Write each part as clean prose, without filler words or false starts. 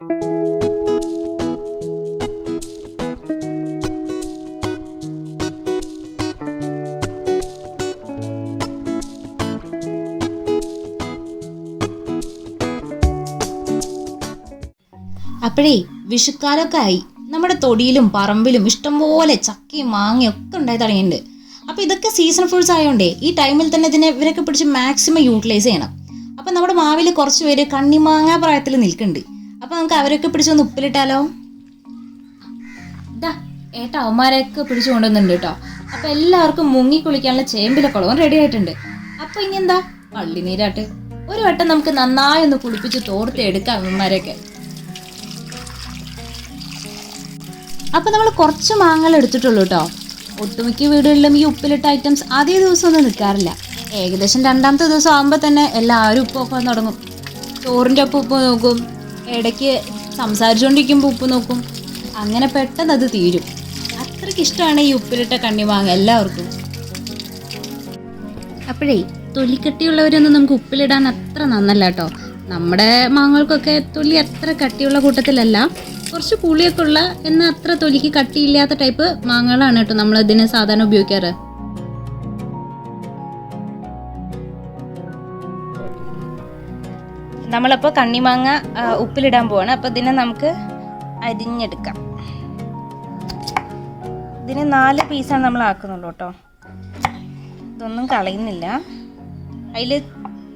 അപ്പോഴേ വിഷുക്കാലമൊക്കെ ആയി. നമ്മുടെ തൊടിയിലും പറമ്പിലും ഇഷ്ടംപോലെ ചക്കയും മാങ്ങയും ഒക്കെ ഉണ്ടായി തുടങ്ങിയിട്ടുണ്ട്. അപ്പോൾ ഇതൊക്കെ സീസൺ ഫ്രൂട്ട്സ് ആയതുകൊണ്ടേ ഈ ടൈമിൽ തന്നെ ഇവരൊക്കെ പിടിച്ച് മാക്സിമം യൂട്ടിലൈസ് ചെയ്യണം. അപ്പം നമ്മുടെ മാവിൽ കുറച്ച് പേര് കണ്ണിമാങ്ങ പ്രായത്തിൽ നിൽക്കുന്നുണ്ട്. അപ്പോൾ നമുക്ക് അവരൊക്കെ പിടിച്ചൊന്ന് ഉപ്പിലിട്ടാലോ? ഇതാ ഏട്ടാ അവന്മാരെയൊക്കെ പിടിച്ചു കൊണ്ടുവന്നിട്ടുണ്ട് കേട്ടോ. അപ്പോൾ എല്ലാവർക്കും മുങ്ങി കുളിക്കാനുള്ള ചേമ്പിലെ കുളവും റെഡി ആയിട്ടുണ്ട്. അപ്പോൾ ഇനി എന്താ പള്ളിനീരാട്ട്. ഒരു വട്ടം നമുക്ക് നന്നായി ഒന്ന് കുളിപ്പിച്ച് തോർത്ത് എടുക്കാം അവന്മാരെയൊക്കെ. അപ്പോൾ നമ്മൾ കുറച്ച് മാങ്ങകൾ എടുത്തിട്ടുള്ളൂ കേട്ടോ. ഒട്ടുമിക്ക വീടുകളിലും ഈ ഉപ്പിലിട്ട ഐറ്റംസ് ആദ്യ ദിവസമൊന്നും നിൽക്കാറില്ല. ഏകദേശം രണ്ടാമത്തെ ദിവസം ആകുമ്പോൾ തന്നെ എല്ലാവരും ഉപ്പൊക്കെ വന്ന് തുടങ്ങും. ചോറിൻ്റെ ഒപ്പം ഉപ്പ് നോക്കും, ഇടയ്ക്ക് സംസാരിച്ചുകൊണ്ടിരിക്കുമ്പോൾ ഉപ്പ് നോക്കും. അങ്ങനെ പെട്ടെന്ന് അത് തീരും. അത്രയ്ക്ക് ഇഷ്ടമാണ് ഈ ഉപ്പിലിട്ട കണ്ണിമാങ്ങ എല്ലാവർക്കും. അപ്പോഴേ തൊലിക്കട്ടിയുള്ളവരൊന്നും നമുക്ക് ഉപ്പിലിടാൻ അത്ര നന്നല്ല കേട്ടോ. നമ്മുടെ മാങ്ങകൾക്കൊക്കെ തൊലി അത്ര കട്ടിയുള്ള കൂട്ടത്തിലല്ല, കുറച്ച് പുളിയൊക്കെ ഉള്ള എന്നാൽ അത്ര തൊലിക്ക് കട്ടിയില്ലാത്ത ടൈപ്പ് മാങ്ങകളാണ് കേട്ടോ നമ്മൾ ഇതിന് സാധാരണ ഉപയോഗിക്കാറ്. നമ്മളപ്പോൾ കണ്ണിമാങ്ങ ഉപ്പിലിടാൻ പോവാണ്. അപ്പോൾ ഇതിനെ നമുക്ക് അരിഞ്ഞെടുക്കാം. ഇതിന് 4 പീസാണ് നമ്മൾ ആക്കുന്നുള്ളൂ കേട്ടോ. ഇതൊന്നും കളയുന്നില്ല. അതിൽ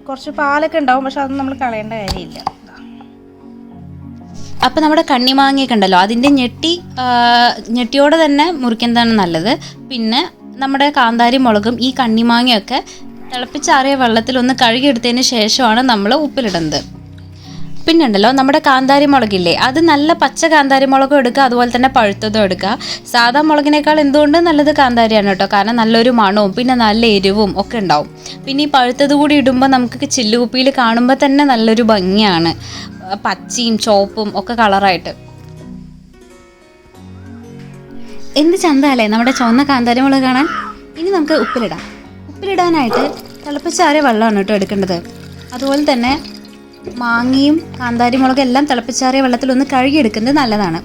കുറച്ച് പാലൊക്കെ ഉണ്ടാവും, പക്ഷെ അതൊന്നും നമ്മൾ കളയേണ്ട കാര്യമില്ല. അപ്പോൾ നമ്മുടെ കണ്ണിമാങ്ങയൊക്കെ ഉണ്ടല്ലോ, അതിൻ്റെ ഞെട്ടിയോടെ തന്നെ മുറിക്കുന്നതാണ് നല്ലത്. പിന്നെ നമ്മുടെ കാന്താരി മുളകും ഈ കണ്ണിമാങ്ങയൊക്കെ തിളപ്പിച്ചാറിയ വെള്ളത്തിലൊന്ന് കഴുകിയെടുത്തതിന് ശേഷമാണ് നമ്മൾ ഉപ്പിലിടുന്നത്. പിന്നെ ഉണ്ടല്ലോ നമ്മുടെ കാന്താരി മുളകില്ലേ, അത് നല്ല പച്ച കാന്താരി മുളകും എടുക്കുക, അതുപോലെ തന്നെ പഴുത്തതും എടുക്കുക. സാധാ മുളകിനേക്കാൾ എന്തുകൊണ്ട് നല്ലത് കാന്താരിയാണ് കേട്ടോ. കാരണം നല്ലൊരു മണവും പിന്നെ നല്ല എരിവും ഒക്കെ ഉണ്ടാവും. പിന്നെ ഈ പഴുത്തത് കൂടി ഇടുമ്പോൾ നമുക്ക് ചില്ലുകുപ്പിയിൽ കാണുമ്പോൾ തന്നെ നല്ലൊരു ഭംഗിയാണ്, പച്ചയും ചുവപ്പും ഒക്കെ കളറായിട്ട്. എന്ത് ചന്തല്ലേ നമ്മുടെ ചുവന്ന കാന്താരി മുളക് കാണാൻ. ഇനി നമുക്ക് ഉപ്പിലിടാം. ഉപ്പിലിടാനായിട്ട് തിളപ്പിച്ചാറിയ വെള്ളമാണ് കേട്ടോ എടുക്കേണ്ടത്. അതുപോലെ തന്നെ മാങ്ങയും കാന്താരി മുളകും എല്ലാം തിളപ്പിച്ചാറിയ വെള്ളത്തിലൊന്ന് കഴുകിയെടുക്കുന്നത് നല്ലതാണ്.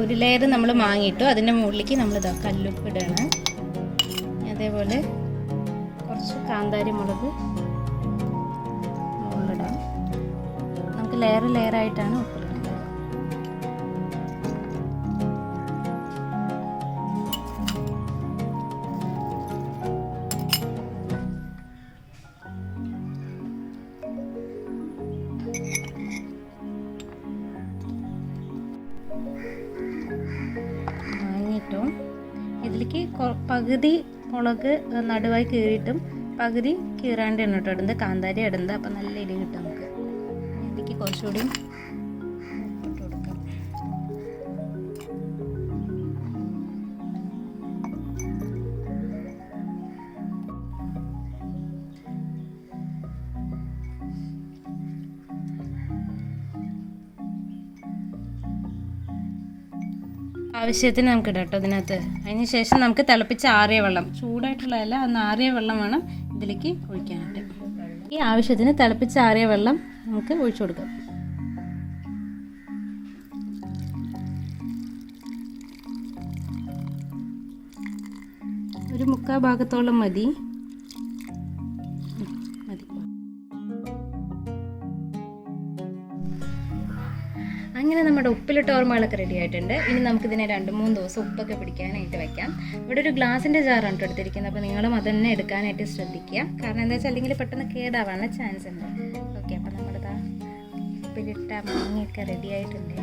ഒരു ലെയർ നമ്മൾ മാങ്ങിയിട്ടു, അതിൻ്റെ മുകളിലേക്ക് നമ്മളിതാ കല്ലുപ്പ് ഇടുകയാണ്. അതേപോലെ കുറച്ച് കാന്താരി മുളക് മുകളിലിടാം. നമുക്ക് ലെയറായിട്ടാണ് ഉപ്പിലിടുന്നത്. മാങ്ങിയിട്ടും ഇതിലേക്ക് പകുതി മുളക് നടുവായി കീറിയിട്ടും പകുതി കീറാണ്ട് കേട്ടോ ഇടുന്നത്, കാന്താരി ഇടുന്നത്. അപ്പം നല്ല എരി കിട്ടും നമുക്ക്. ഇതിലേക്ക് കുറച്ചുകൂടി ഇട്ട് കൊടുക്കാം. ആവശ്യത്തിന് നമുക്ക് ഇടാം കേട്ടോ ഇതിനകത്ത്. അതിന് ശേഷം നമുക്ക് തിളപ്പിച്ച് ആറിയ വെള്ളം, ചൂടായിട്ടുള്ളതല്ല, അന്ന് ആറിയ വെള്ളം വേണം ഇതിലേക്ക് ഒഴിക്കാനായിട്ട്. ഈ ആവശ്യത്തിന് തിളപ്പിച്ച് ആറിയ വെള്ളം നമുക്ക് ഒഴിച്ചു കൊടുക്കാം. ഒരു 3/4 ഭാഗത്തോളം മതി. അങ്ങനെ നമ്മുടെ ഉപ്പിലിട്ട ഓർമ്മകളൊക്കെ റെഡി ആയിട്ടുണ്ട്. ഇനി നമുക്കിതിനെ 2-3 ദിവസം ഉപ്പൊക്കെ പിടിക്കാനായിട്ട് വെക്കാം. ഇവിടെ ഒരു ഗ്ലാസിൻ്റെ ജാറാണ് കേട്ടോ എടുത്തിരിക്കുന്നത്. അപ്പോൾ നിങ്ങളും അതന്നെ എടുക്കാനായിട്ട് ശ്രദ്ധിക്കുക. കാരണം എന്താ വെച്ചാൽ അല്ലെങ്കിൽ പെട്ടെന്ന് കേടാവാനുള്ള ചാൻസ് ഉണ്ട്. ഓക്കെ, അപ്പോൾ നമ്മുടെ ഉപ്പിലിട്ട മാങ്ങയൊക്കെ റെഡി ആയിട്ടുണ്ട്.